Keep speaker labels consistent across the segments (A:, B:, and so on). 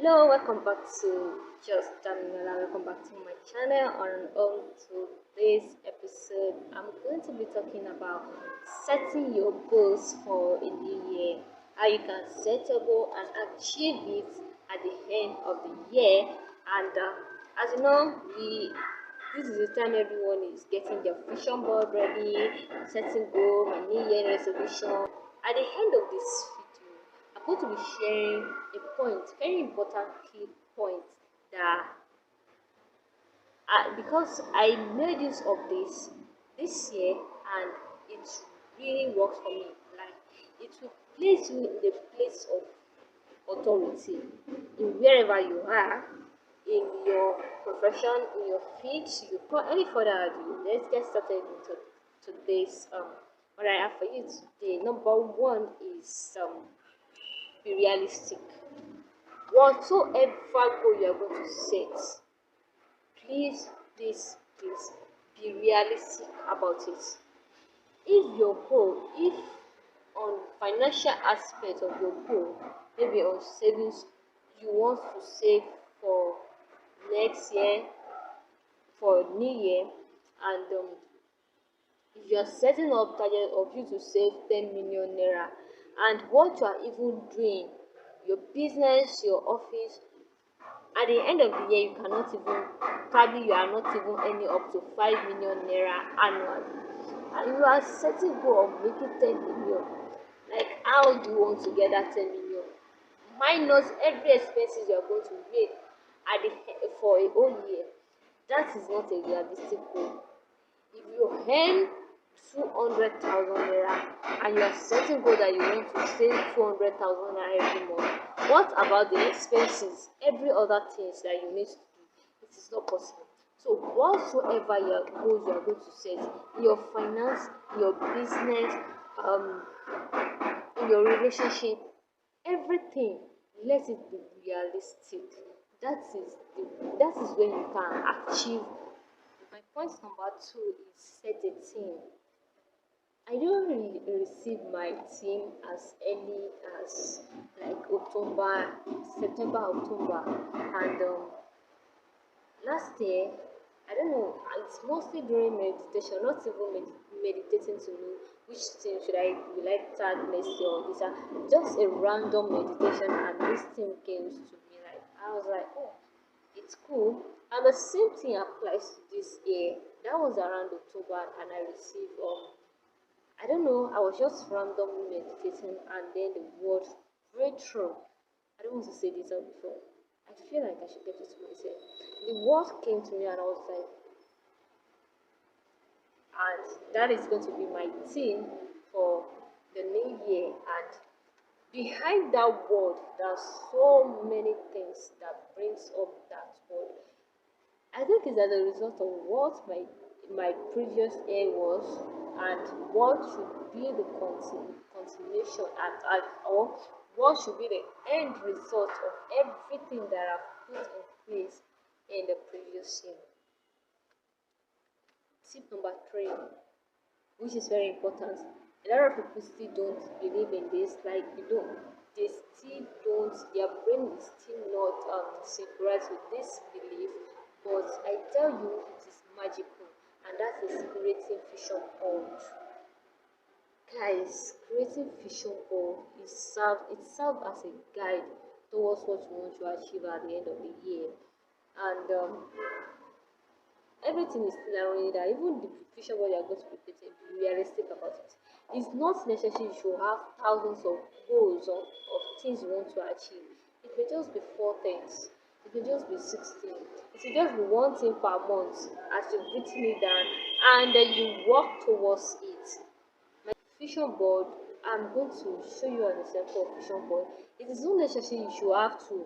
A: Hello, welcome back to Just Daniela. Welcome back to my channel. On to this episode, I'm going to be talking about setting your goals for a new year. How you can set your goal and achieve it at the end of the year. And as you know, this is the time everyone is getting their vision board ready, setting goal, my new year resolution. At the end of this video, I'm going to be sharing a point, very important key point that because I made use of this year and it really works for me. Like it will place you in the place of authority in wherever you are, in your profession, in your field. You go any further ado, let's get started into today's what I have for you today. Number one is be realistic. Whatsoever goal you are going to set, please be realistic about it. If your goal, if on financial aspect of your goal, maybe on savings, you want to save for next year, for new year, and if you are setting up target of you to save 10 million naira, and what you are even doing, your business, your office, at the end of the year you cannot even, probably you are not even earning up to 5 million naira annually, and you are setting goal of making 10 million. Like, how do you want to get that 10 million minus every expenses you are going to make at the for a whole year? That is not a realistic goal. If you earn 200,000 naira and you are setting goal that you want to save 200,000 naira every month, what about the expenses, every other things that you need to do? It is not possible. So whatsoever your goals you are going to set in your finance, in your business, um in your relationship, everything, let it be realistic. That is when you can achieve. My point number two is set a team. I don't really receive my team as early as like October, September, October, and last year, I don't know, it's mostly during meditation, not even meditating to know which thing will I start next year or this, just a random meditation, and this thing came to me. Like, I was like, oh, it's cool. And the same thing applies to this year. That was around October, and I received I don't know, I was just randomly meditating, and then the word breakthrough. I don't want to say this out before. I feel like I should get it to myself. The word came to me, and I was like, and that is going to be my theme for the new year. And behind that word, there's so many things that brings up that word. I think it's as a result of what my previous year was, and what should be the continuation or what should be the end result of everything that I've put in place in the previous year. Tip number three, which is very important. A lot of people still don't believe in this, like they still don't, their brain is still not synchronized with this belief. But I tell you, it is magical, and that is creating vision board. Guys, creating vision board it serves as a guide towards what you want to achieve at the end of the year. And everything is still around that. Even the vision board you are going to be creating, be realistic about it. It's not necessary you should have thousands of goals of things you want to achieve. It may just be four things. It may just be 16. It may just be one thing per month as you've written it down, and then you work towards it. My vision board, I'm going to show you an example of vision board. It is not necessary you should have to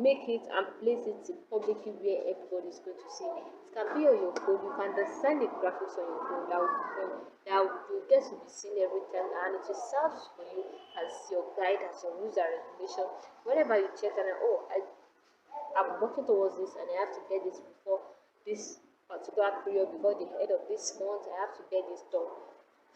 A: make it and place it publicly where everybody is going to see it. It can be on your phone. You can design the graphics on your phone that you get to be seen every time, and it will serve for you as your guide, as your rules and regulation. Whenever you check and I'm working towards this, and I have to get this before this particular period, before the end of this month, I have to get this done.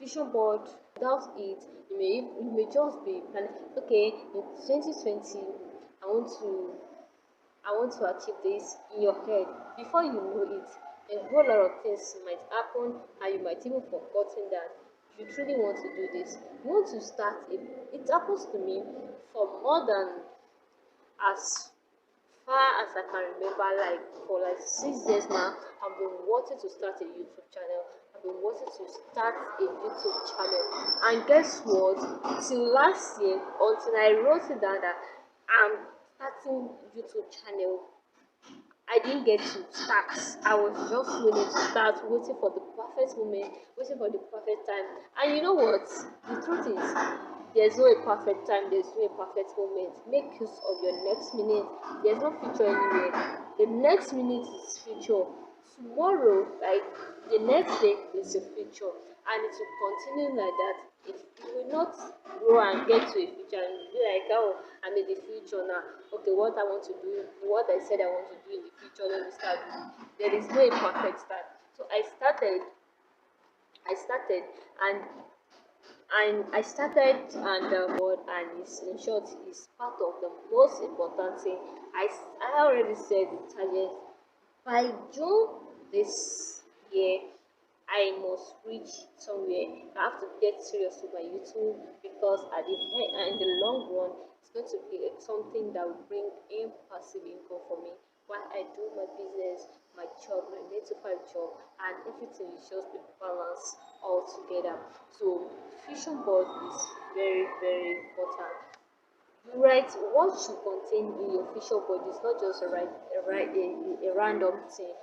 A: Vision board, without it, you may just be planning, okay, in 2020 I want to I want to achieve this in your head. Before you know it, a whole lot of things might happen, and you might even forgotten that you truly want to do this. You want to start it. It happens to me for more than as far as I can remember, like for like 6 years now, I've been wanting to start a YouTube channel. I've been wanting to start a YouTube channel. And guess what? Till last year, until I wrote it down that I'm starting YouTube channel, I didn't get to start. I was just willing to start, waiting for the perfect moment, waiting for the perfect time. And you know what? The truth is, there's no a perfect time, there's no a perfect moment. Make use of your next minute. There's no future anywhere. The next minute is future. Tomorrow, like the next day, is a future. And it will continue like that. It will not grow and get to a future and be like, oh, I'm in the future now. Okay, what I want to do, what I said I want to do in the future, let me start doing. There is no a perfect start. So I started, and I started, and what, and it's, in short, is part of the most important thing. I already said the target by June this year. I must reach somewhere. I have to get serious with my YouTube, because at the end, in the long run, it's going to be something that will bring in passive income for me while I do my business, my job, my 9 to 5 job, and everything is just be balanced all together. So vision board is very, very important. You write what should contain in your vision board. It's not just a random thing.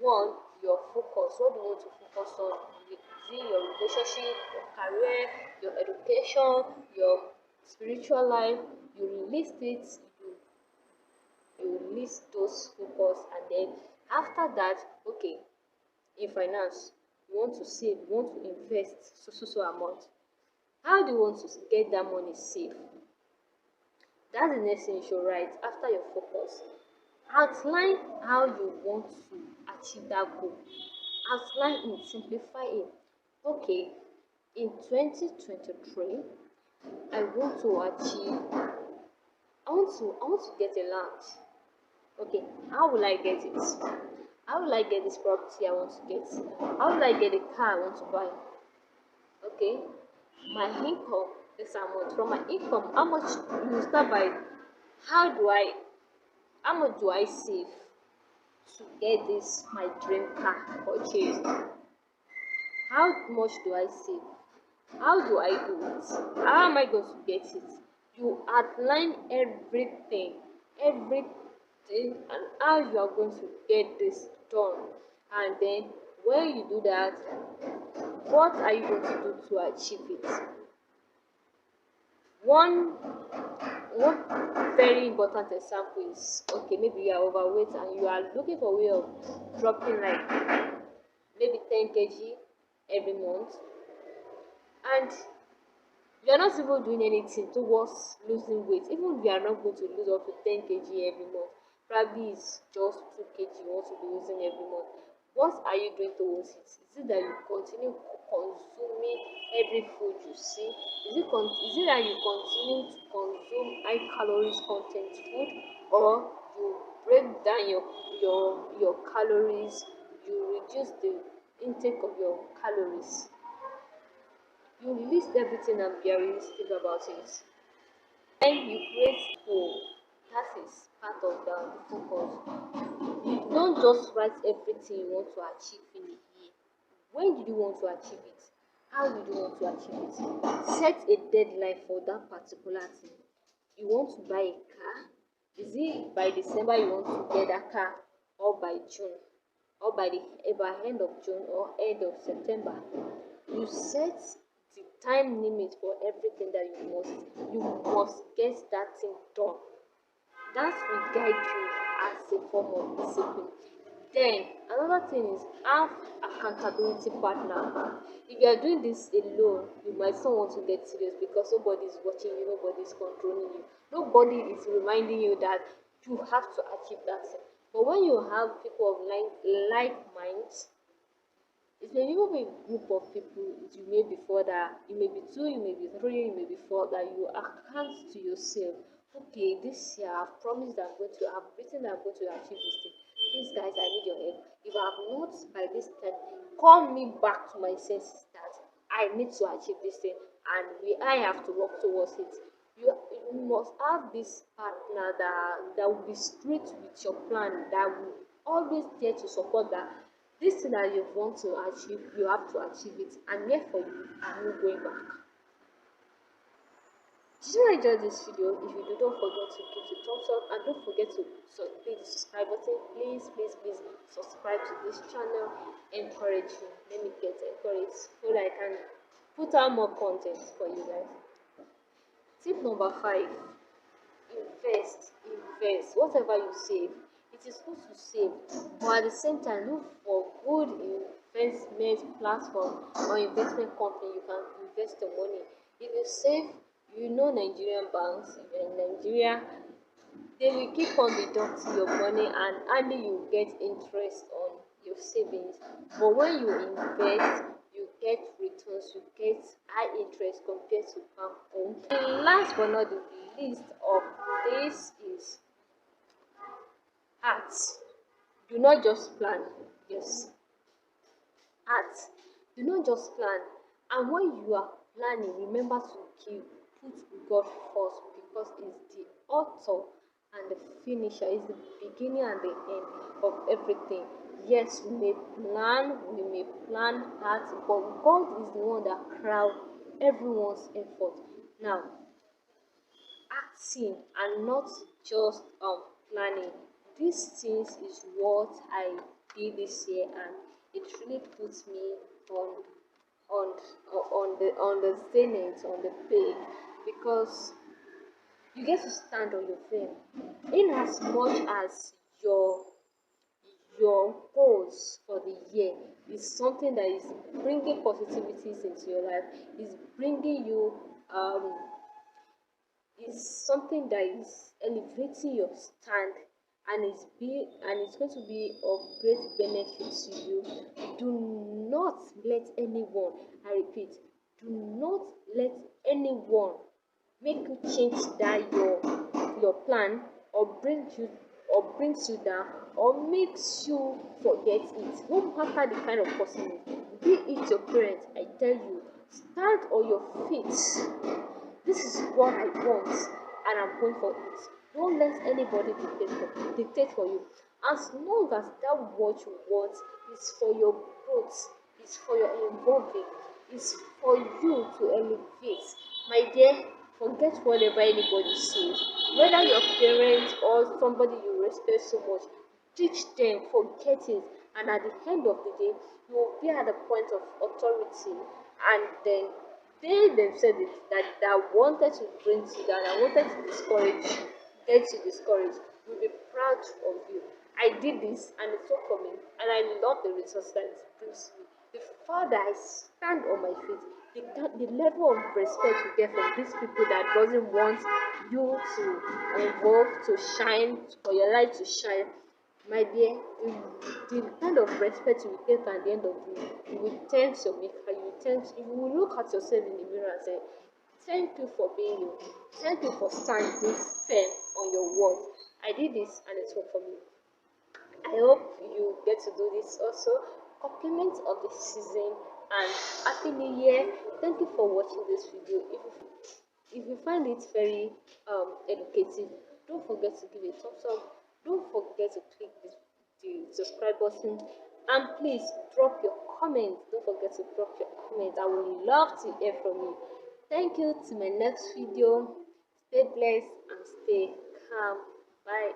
A: One, your focus. What do you want to focus on? Is it your relationship, your career, your education, your spiritual life? You list it, you list those focus, and then after that, okay, in finance, you want to save, you want to invest so amount. How do you want to get that money saved? That's the next thing you should write after your focus. Outline how you want to achieve that goal. Outline it, simplify it. Okay, in 2023, I want to achieve, I want to get a land. Okay, how will I get it? How will I get this property I want to get? How will I get the car I want to buy? Okay, my income this amount. From my income, how much you start by? How do I how much do I save to get this my dream car purchased? How much do I save? How do I do it? How am I going to get it? You outline everything, and how you are going to get this done. And then when you do that, what are you going to do to achieve it? One one very important example is, okay, maybe you are overweight and you are looking for a way of dropping like maybe 10 kg every month, and you are not even doing anything towards losing weight. Even if you are not going to lose up to 10 kg every month, probably it's just 2 kg you want to be losing every month. What are you doing towards it? Is it that you continue consuming every food you see? Is it that you continue to consume high calories content food, or you break down your calories, you reduce the intake of your calories? You list everything and be realistic about it. Then you create goal. That is part of the focus. You don't just write everything you want to achieve in a year. When did you want to achieve it? How did you want to achieve it? Set a deadline for that particular thing. You want to buy a car. Is it by December you want to get that car, or by June, or by end of June or end of September? You set the time limit for everything that you must get that thing done. That will guide you as a form of discipline. Then another thing is, have accountability partner. If you are doing this alone, you might not want to get serious, because nobody is watching you, nobody is controlling you, nobody is reminding you that you have to achieve that thing. But when you have people of like minds, it may even be a group of people. You may be four, that you may be two, you may be three, you may be four, that you account to yourself okay, this year I've promised that I've written that I'm going to achieve this thing. Please, guys, I need your help. If I have not by this time, call me back to my senses that I need to achieve this thing, and I have to work towards it. You must have this partner that will be straight with your plan, that will always there to support that this thing that you want to achieve, you have to achieve it. I'm here for you. I'm not going back. Did you enjoy this video? If you do, don't forget to give it a thumbs up, and don't forget to click the subscribe button. Please subscribe to this channel. Encourage me. Let me get encouraged so that I can put out more content for you guys. Tip number 5: invest. Whatever you save, it is good to save, but at the same time look for good investment platform or investment company you can invest your money. If you save, Nigerian banks, if you're in Nigeria, they will keep on deducting your money, and hardly you get interest on your savings. But when you invest, you get returns, you get high interest compared to bank home. And last but not the least of this is art. Do not just plan. Yes, art. Do not just plan. And when you are planning, remember to put God first, because it's the author and the finisher, is the beginning and the end of everything. Yes, we may plan art, but God is the one that crowd everyone's effort. Now, acting and not just planning. These things is what I did this year, and it really puts me on on the zenith, on the peak, because you get to stand on your feet. In as much as your goals for the year is something that is bringing positivities into your life, is bringing you is something that is elevating your stand, and it's going to be of great benefit to you. Do not let anyone, I repeat, do not let anyone make you change that your plan, or brings you down, or makes you forget it. No matter the kind of person, be it your parents, I tell you, stand on your feet. This is what I want, and I'm going for it. Don't let anybody dictate for you. As long as that what you want is for your growth, is for your involving, is for you to elevate, my dear, forget whatever anybody says. Whether your parents or somebody you respect so much, teach them, forget it, and at the end of the day, you will be at the point of authority, and then they themselves that wanted to bring you down, that wanted to discourage you, get you discouraged, will be proud of you. I did this and it worked for me, and I love the results that it brings me. The further I stand on my feet, the level of respect you get from these people that doesn't want you to evolve, to shine, for your light to shine, my dear, the kind of respect you will get at the end of the day, you will thank your maker, you will look at yourself in the mirror and say, thank you for being you, thank you for standing firm on your words. I did this and it worked for me. I hope you get to do this also. Compliments of the season, and happy new year. Thank you for watching this video. If you find it very educative, don't forget to give a thumbs up. Don't forget to click the subscribe button, and please drop your comment. Don't forget to drop your comment. I would love to hear from you. Thank you. To my next video. Stay blessed and stay calm. Bye.